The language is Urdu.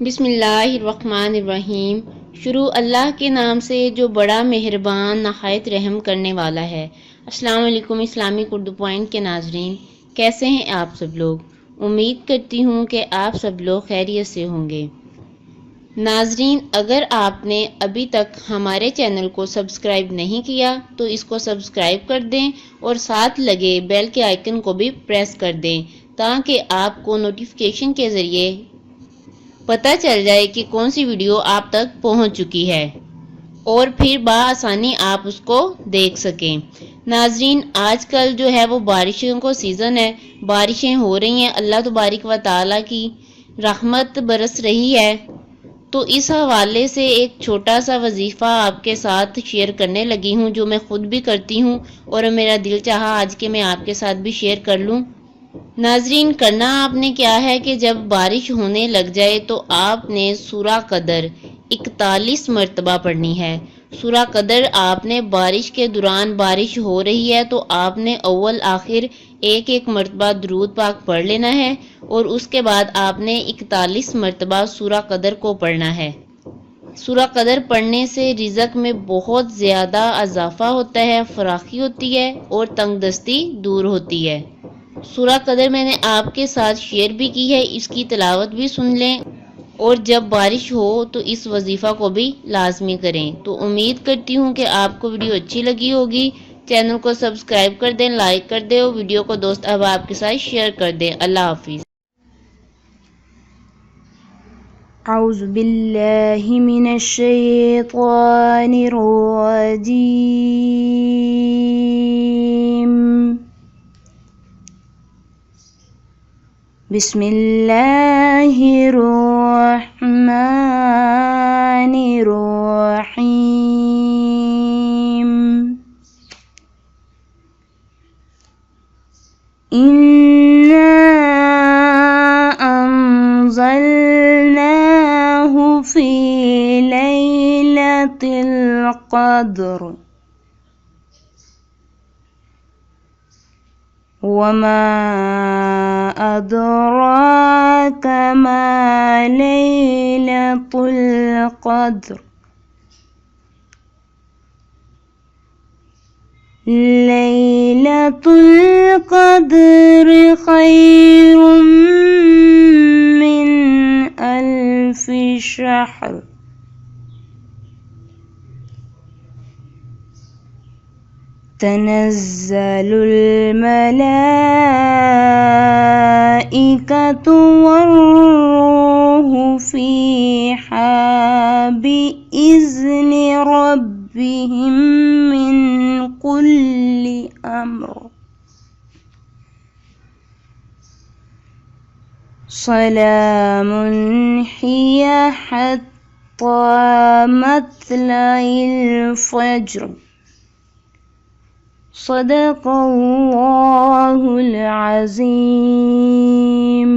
بسم اللہ الرحمن الرحیم۔ شروع اللہ کے نام سے جو بڑا مہربان نہایت رحم کرنے والا ہے۔ السلام علیکم اسلامک اردو پوائنٹ کے ناظرین، کیسے ہیں آپ سب لوگ؟ امید کرتی ہوں کہ آپ سب لوگ خیریت سے ہوں گے۔ ناظرین، اگر آپ نے ابھی تک ہمارے چینل کو سبسکرائب نہیں کیا تو اس کو سبسکرائب کر دیں اور ساتھ لگے بیل کے آئیکن کو بھی پریس کر دیں تاکہ آپ کو نوٹیفیکیشن کے ذریعے پتہ چل جائے کہ کون سی ویڈیو آپ تک پہنچ چکی ہے اور پھر بآسانی آپ اس کو دیکھ سکیں۔ ناظرین، آج کل جو ہے وہ بارشوں کو سیزن ہے، بارشیں ہو رہی ہیں، اللہ تبارک و تعالیٰ کی رحمت برس رہی ہے، تو اس حوالے سے ایک چھوٹا سا وظیفہ آپ کے ساتھ شیئر کرنے لگی ہوں جو میں خود بھی کرتی ہوں اور میرا دل چاہا آج کے میں آپ کے ساتھ بھی شیئر کر لوں۔ ناظرین، کرنا آپ نے کیا ہے کہ جب بارش ہونے لگ جائے تو آپ نے سورہ قدر 41 مرتبہ پڑھنی ہے۔ سورہ قدر آپ نے بارش کے دوران، بارش ہو رہی ہے تو آپ نے اول آخر ایک مرتبہ درود پاک پڑھ لینا ہے اور اس کے بعد آپ نے 41 مرتبہ سورہ قدر کو پڑھنا ہے۔ سورہ قدر پڑھنے سے رزق میں بہت زیادہ اضافہ ہوتا ہے، فراخی ہوتی ہے اور تنگ دستی دور ہوتی ہے۔ سورہ قدر میں نے آپ کے ساتھ شیئر بھی کی ہے، اس کی تلاوت بھی سن لیں اور جب بارش ہو تو اس وظیفہ کو بھی لازمی کریں۔ تو امید کرتی ہوں کہ آپ کو ویڈیو اچھی لگی ہوگی۔ چینل کو سبسکرائب کر دیں، لائک کر دیں اور ویڈیو کو دوست احباب کے ساتھ شیئر کر دیں۔ اللہ حافظ۔ اعوذ باللہ من الشیطان الرجیم۔ بسم اللہ الرحمن الرحیم۔ اِنَّا أَنزَلْنَاهُ فِي لَيْلَةِ الْقَدْرِ وَمَا أَدْرَاكَ مَا لَيْلَةُ الْقَدْرِ لَيْلَةُ الْقَدْرِ خَيْرٌ مِّنْ أَلْفِ شَهْرٍ۔ تنزل الملائكة والروح فيها بإذن ربهم من كل أمر، سلام هي حتى مطلع الفجر۔ صدق اللہ العظیم۔